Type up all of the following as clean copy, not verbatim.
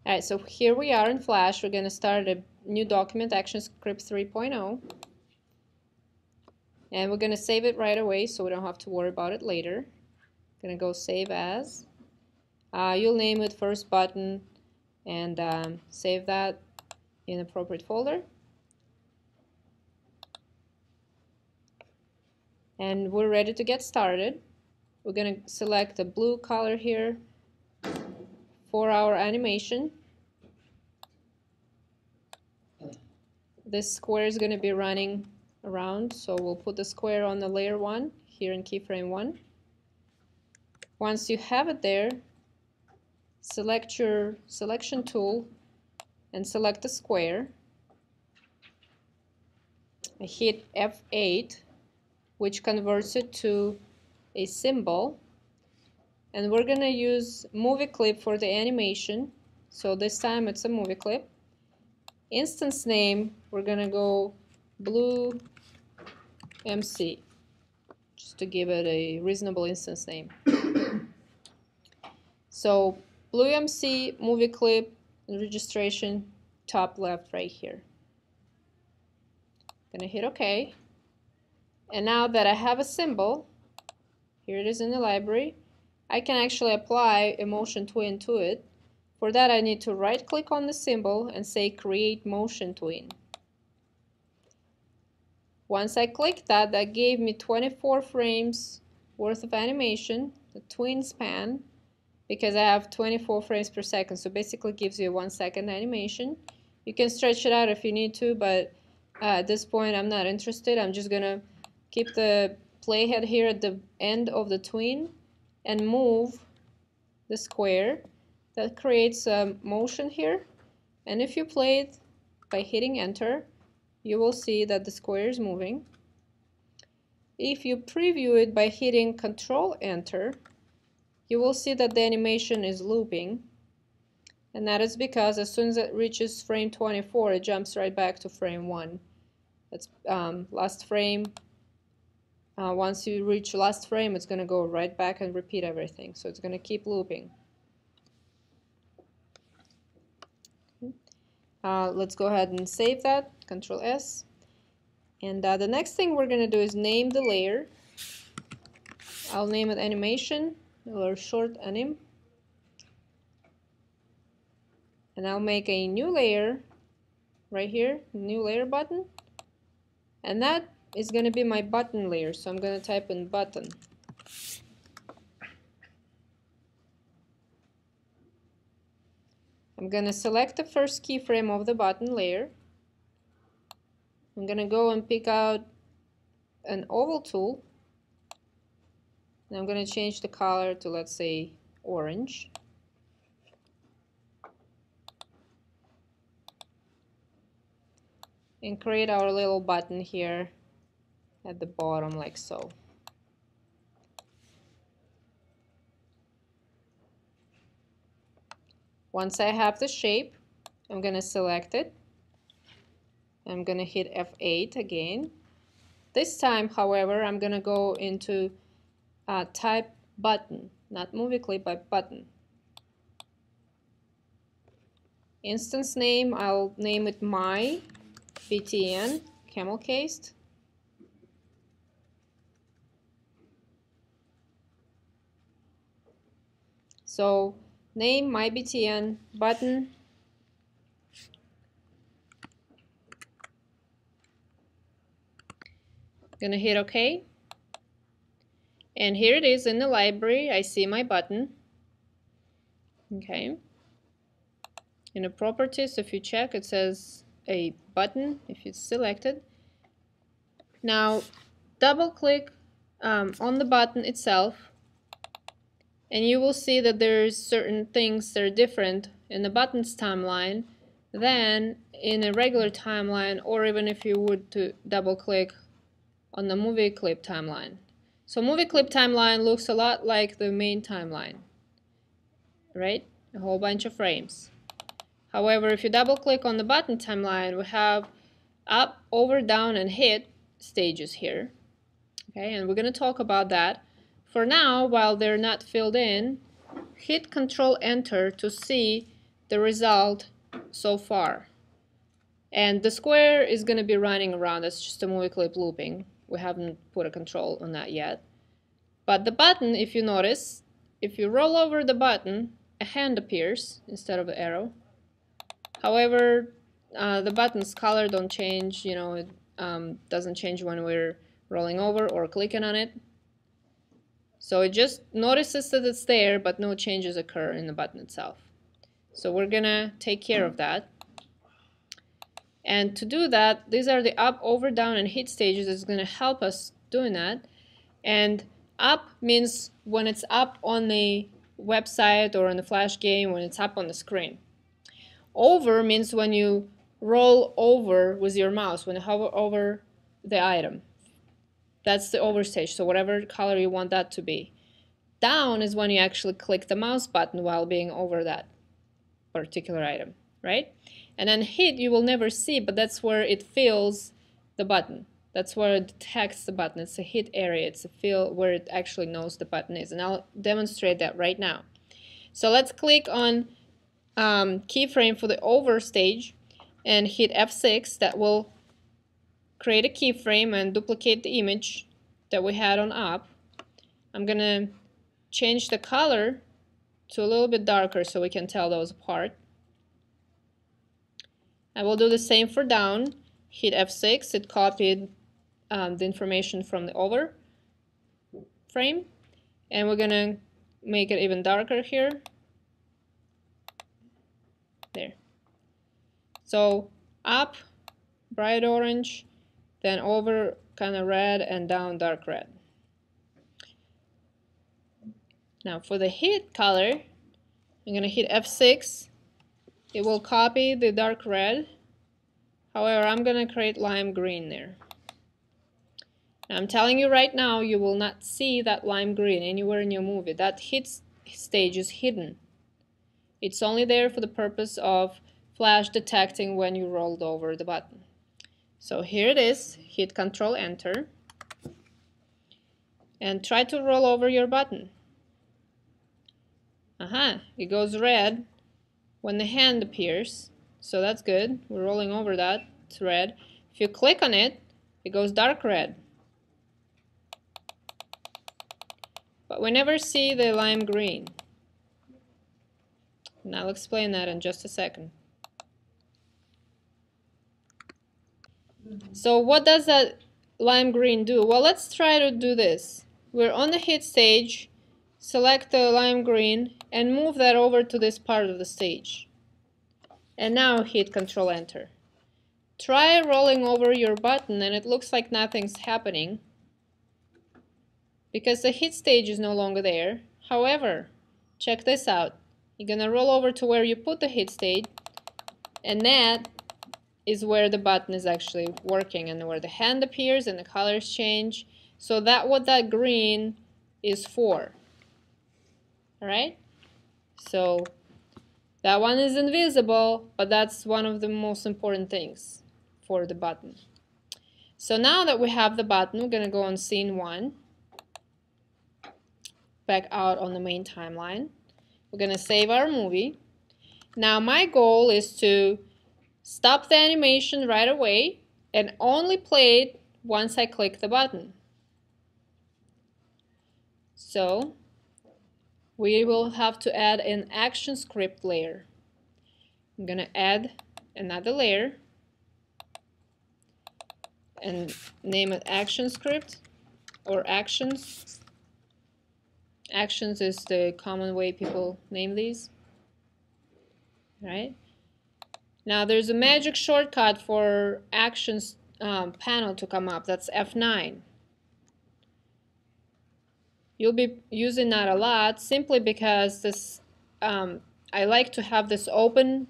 Alright, so here we are in Flash. We're going to start a new document, Actionscript 3.0. And we're going to save it right away so we don't have to worry about it later. Going to go save as. You'll name it first button and save that in appropriate folder. And we're ready to get started. We're going to select the blue color here for our animation. This square is going to be running around, so we'll put the square on the layer 1 here in keyframe 1. Once you have it there, select your selection tool and select the square. I hit F8, which converts it to a symbol, and we're going to use movie clip for the animation, so this time it's a movie clip. Instance name, we're going to go blue MC, just to give it a reasonable instance name. So blue MC, movie clip, and registration, top left right here. Gonna hit OK. And now that I have a symbol, here it is in the library, I can actually apply a motion twin to it. For that, I need to right click on the symbol and say create motion twin. Once I clicked that, that gave me 24 frames worth of animation, the twin span, because I have 24 frames per second, so basically gives you a 1 second animation. You can stretch it out if you need to, but at this point I'm not interested. I'm just gonna keep the playhead here at the end of the twin and move the square. That creates a motion here, and if you play it by hitting enter, you will see that the square is moving. If you preview it by hitting Control Enter, you will see that the animation is looping, and that is because as soon as it reaches frame 24, it jumps right back to frame 1. That's last frame. Once you reach last frame, it's going to go right back and repeat everything, so it's going to keep looping. Let's go ahead and save that, Control S. And the next thing we're going to do is name the layer. I'll name it animation, or short anim. And I'll make a new layer right here, new layer button. And that is going to be my button layer, so I'm going to type in button. I'm going to select the first keyframe of the button layer. I'm going to go and pick out an oval tool. And I'm going to change the color to, let's say, orange. And create our little button here at the bottom like so. Once I have the shape, I'm going to select it. I'm going to hit F8 again. This time, however, I'm going to go into type button, not movie clip, but button. Instance name, I'll name it my BTN, camel cased. So name my BTN button. Gonna hit OK. And here it is in the library. I see my button. Okay. In the properties, if you check, it says a button if it's selected. Now double click on the button itself, and you will see that there's certain things that are different in the button's timeline than in a regular timeline, or even if you would to double click on the movie clip timeline. So movie clip timeline looks a lot like the main timeline, right? A whole bunch of frames. However, if you double click on the button timeline, we have up, over, down, and hit stages here. Okay, and we're going to talk about that. For now, while they're not filled in, hit Control Enter to see the result so far. And the square is going to be running around. It's just a movie clip looping. We haven't put a control on that yet. But the button, if you notice, if you roll over the button, a hand appears instead of an arrow. However, the button's color don't change. You know, it doesn't change when we're rolling over or clicking on it. So it just notices that it's there, but no changes occur in the button itself. So we're gonna take care of that. And to do that, these are the up, over, down, and hit stages. It's gonna help us doing that. And up means when it's up on the website or on the Flash game, when it's up on the screen. Over means when you roll over with your mouse, when you hover over the item. That's the over stage, so whatever color you want that to be. Down is when you actually click the mouse button while being over that particular item, right? And then hit you will never see, but that's where it fills the button. That's where it detects the button. It's a hit area. It's a field where it actually knows the button is. And I'll demonstrate that right now. So let's click on keyframe for the over stage and hit F6. That will create a keyframe and duplicate the image that we had on up. I'm gonna change the color to a little bit darker so we can tell those apart. I will do the same for down. Hit F6. It copied the information from the over frame, and we're gonna make it even darker here. There. So up, bright orange, then over kind of red, and down dark red. Now for the hit color, I'm going to hit F6. It will copy the dark red. However, I'm going to create lime green there. Now, I'm telling you right now, you will not see that lime green anywhere in your movie. That hit stage is hidden. It's only there for the purpose of Flash detecting when you rolled over the button. So here it is. Hit Control Enter and try to roll over your button. It goes red when the hand appears, so that's good. We're rolling over that. It's red. If you click on it, it goes dark red. But we never see the lime green. And I'll explain that in just a second. So what does that lime green do? Well, let's try to do this. We're on the hit stage, select the lime green, and move that over to this part of the stage. And now hit Control Enter. Try rolling over your button and it looks like nothing's happening because the hit stage is no longer there. However, check this out. You're gonna roll over to where you put the hit stage, and that is where the button is actually working and where the hand appears and the colors change. So that's what that green is for. Alright? So that one is invisible, but that's one of the most important things for the button. So now that we have the button, we're going to go on scene 1, back out on the main timeline. We're going to save our movie. Now my goal is to stop the animation right away and only play it once I click the button. So we will have to add an Actionscript layer. I'm going to add another layer and name it Actionscript or Actions. Actions is the common way people name these. Right? Now there's a magic shortcut for Actions panel to come up. That's F9. You'll be using that a lot simply because this I like to have this open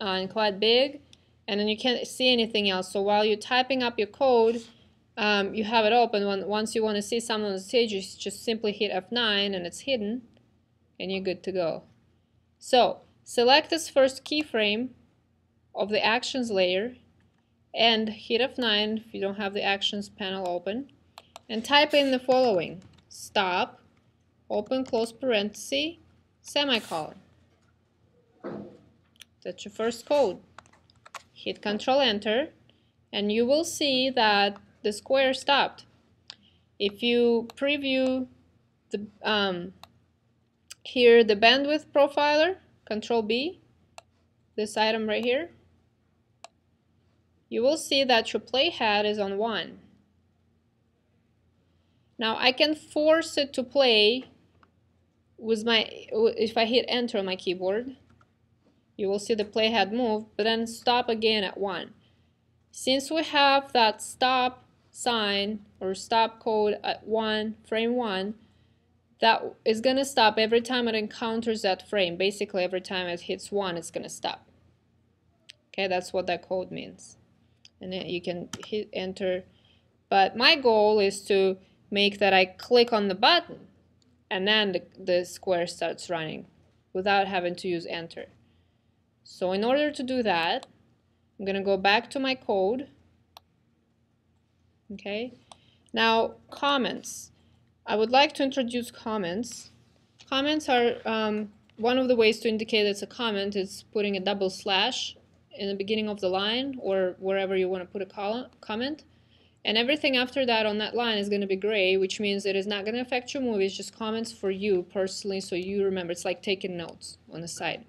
and quite big, and then you can't see anything else. So while you're typing up your code, you have it open. Once you want to see something on the stage, you just simply hit F9 and it's hidden, and you're good to go. So select this first keyframe of the Actions layer and hit F9 if you don't have the Actions panel open, and type in the following: stop, open close parenthesis, semicolon. That's your first code. Hit Control Enter, and you will see that the square stopped. If you preview the here the bandwidth profiler, Control B, this item right here, you will see that your playhead is on 1. Now I can force it to play with if I hit Enter on my keyboard, you will see the playhead move, but then stop again at 1. Since we have that stop sign or stop code at frame 1, that is going to stop every time it encounters that frame. Basically, every time it hits 1, it's going to stop. Okay, that's what that code means. And then you can hit Enter. But my goal is to make that I click on the button and then the square starts running without having to use Enter. So in order to do that, I'm going to go back to my code. Okay. Now, comments. I would like to introduce comments. Comments are one of the ways to indicate it's a comment is putting a double slash in the beginning of the line or wherever you want to put a comment. And everything after that on that line is going to be gray, which means it is not going to affect your movie. It's just comments for you personally, so you remember. It's like taking notes on the side.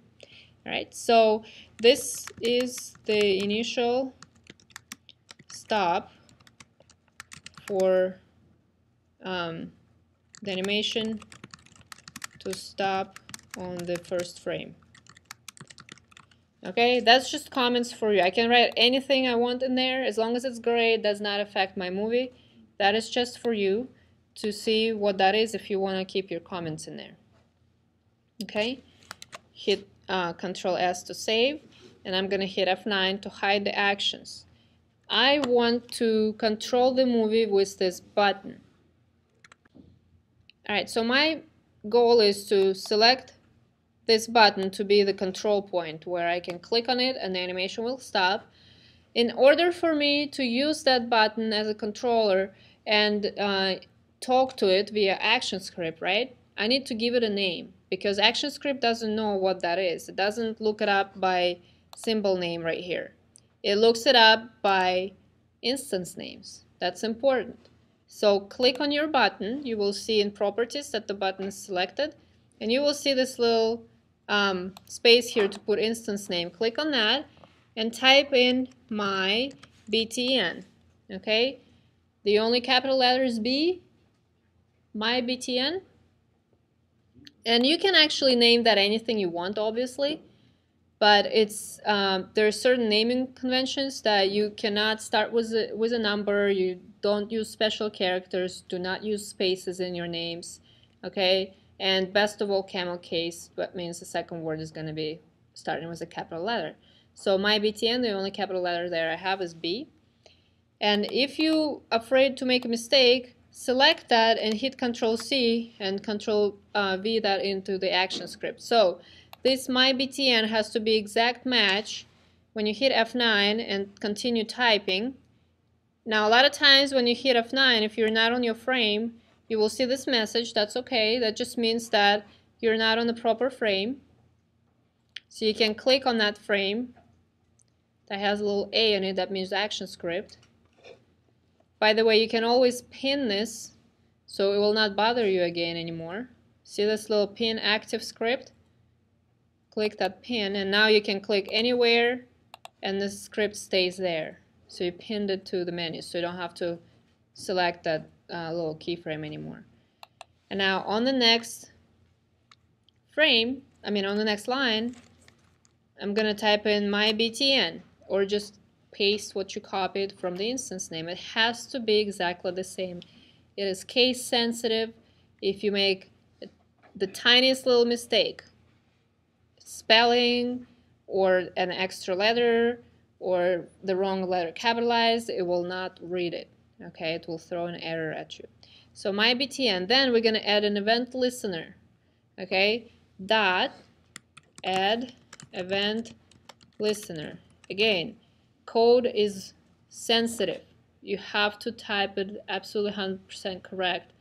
All right, so this is the initial stop for the animation to stop on the first frame. Okay, that's just comments for you. I can write anything I want in there. As long as it's gray, it does not affect my movie. That is just for you to see what that is if you want to keep your comments in there. Okay, hit Control S to save, and I'm going to hit F9 to hide the actions. I want to control the movie with this button. Alright, so my goal is to select this button to be the control point where I can click on it and the animation will stop. In order for me to use that button as a controller and talk to it via Actionscript, right? I need to give it a name because Actionscript doesn't know what that is. It doesn't look it up by symbol name right here. It looks it up by instance names. That's important. So click on your button. You will see in properties that the button is selected, and you will see this little space here to put instance name. Click on that and type in my BTN. Okay, the only capital letter is B, my BTN. And you can actually name that anything you want, obviously, but it's there are certain naming conventions that you cannot start with a number. You don't use special characters. Do not use spaces in your names. Okay, and best of all, camel case. That means the second word is going to be starting with a capital letter. So my BTN, the only capital letter there I have is B. And if you're afraid to make a mistake, select that and hit Control C and Control V that into the Actionscript. So this my BTN has to be exact match when you hit F9 and continue typing. Now a lot of times when you hit F9, if you're not on your frame, you will see this message. That's okay. That just means that you're not on the proper frame. So you can click on that frame that has a little A in it. That means Actionscript. By the way, you can always pin this so it will not bother you again anymore. See this little pin Actionscript? Click that pin, and now you can click anywhere and the script stays there. So you pinned it to the menu, so you don't have to select that little keyframe anymore. And now on the next frame, on the next line, I'm going to type in my BTN, or just paste what you copied from the instance name. It has to be exactly the same. It is case sensitive. If you make the tiniest little mistake, spelling or an extra letter or the wrong letter capitalized, it will not read it. Okay, it will throw an error at you. So my BTN, then we're going to add an event listener. Okay, dot add event listener. Again, code is sensitive. You have to type it absolutely 100% correct,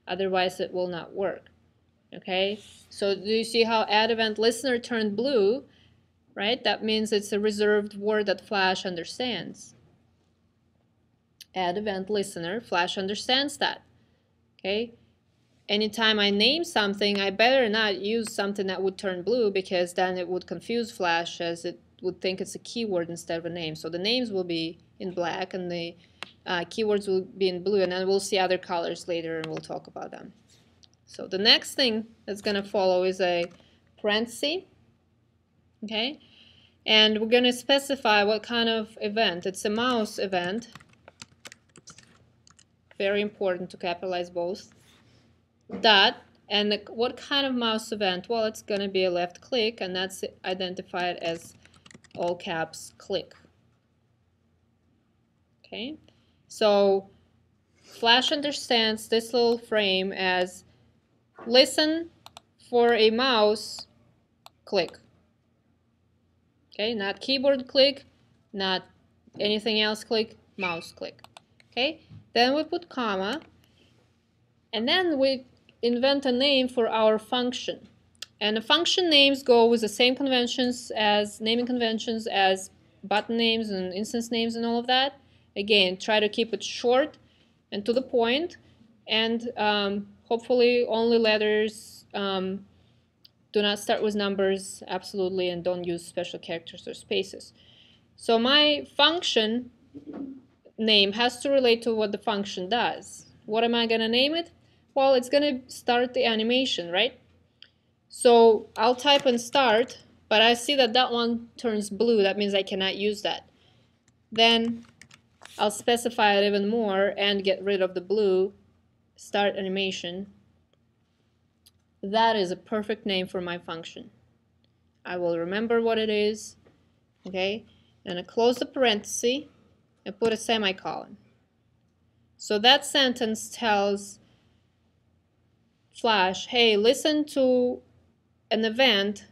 otherwise it will not work. Okay, so do you see how add event listener turned blue? right? That means it's a reserved word that Flash understands. Add event listener, Flash understands that, okay? Anytime I name something, I better not use something that would turn blue, because then it would confuse Flash, as it would think it's a keyword instead of a name. So the names will be in black and the keywords will be in blue, and then we'll see other colors later and we'll talk about them. So the next thing that's going to follow is a parenthesis, okay? And we're going to specify what kind of event. It's a mouse event. Very important to capitalize both. Dot, and what kind of mouse event? Well, it's going to be a left click, and that's identified as all caps click. Okay, so Flash understands this little frame as listen for a mouse click. Okay, not keyboard click, not anything else click, mouse click. Okay, then we put comma, and then we invent a name for our function. And the function names go with the same conventions as naming conventions as button names and instance names and all of that. Again, try to keep it short and to the point, and hopefully only letters. Do not start with numbers, absolutely, and don't use special characters or spaces. So my function name has to relate to what the function does. What am I going to name it? Well, it's going to start the animation, right? So I'll type in start, but I see that that one turns blue. That means I cannot use that. Then I'll specify it even more and get rid of the blue. Start animation. That is a perfect name for my function. I will remember what it is, okay? And I close the parenthesis and put a semicolon. So that sentence tells Flash, hey, listen to an event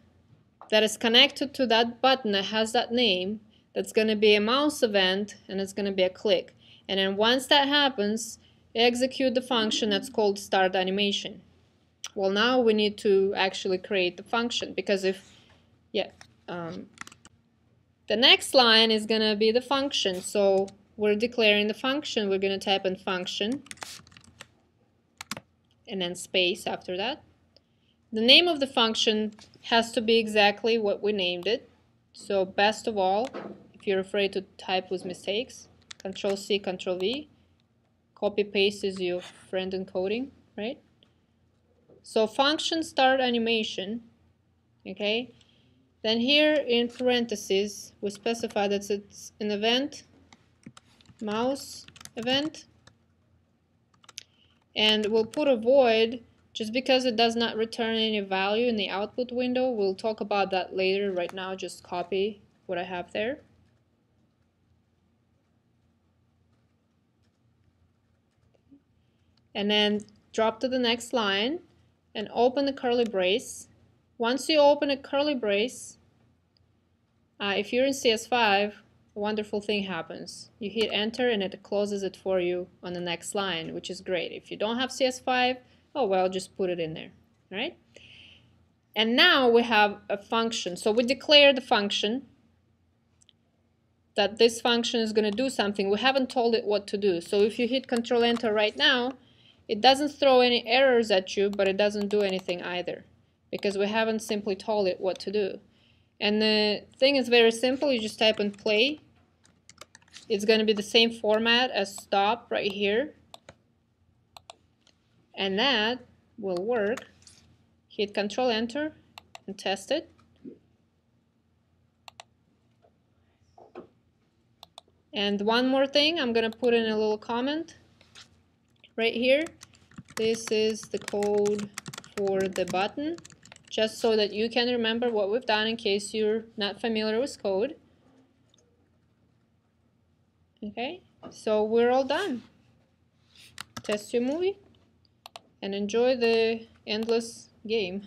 that is connected to that button that has that name, that's going to be a mouse event, and it's going to be a click. And then once that happens, execute the function that's called start animation. Well, now we need to actually create the function, because if, the next line is going to be the function. So we're declaring the function. We're going to type in function and then space after that. The name of the function has to be exactly what we named it. So best of all, if you're afraid to type with mistakes, Control-C, Control-V. Copy-paste is your friend in coding, right? So function start animation, okay? Then here in parentheses, we specify that it's an event, mouse event, and we'll put a void just because it does not return any value in the output window. We'll talk about that later. Right now, just copy what I have there. And then drop to the next line and open the curly brace. Once you open a curly brace, if you're in CS5, a wonderful thing happens. You hit enter and it closes it for you on the next line, which is great. If you don't have CS5, oh well, just put it in there, right? And now we have a function. So we declare the function, that this function is going to do something. We haven't told it what to do. So if you hit Control Enter right now, it doesn't throw any errors at you, but it doesn't do anything either, because we haven't simply told it what to do. And the thing is very simple. You just type in play. It's going to be the same format as stop right here. And that will work. Hit Control Enter and test it. And one more thing, I'm going to put in a little comment right here. This is the code for the button, just so that you can remember what we've done in case you're not familiar with code. Okay, so we're all done. Test your movie and enjoy the endless game.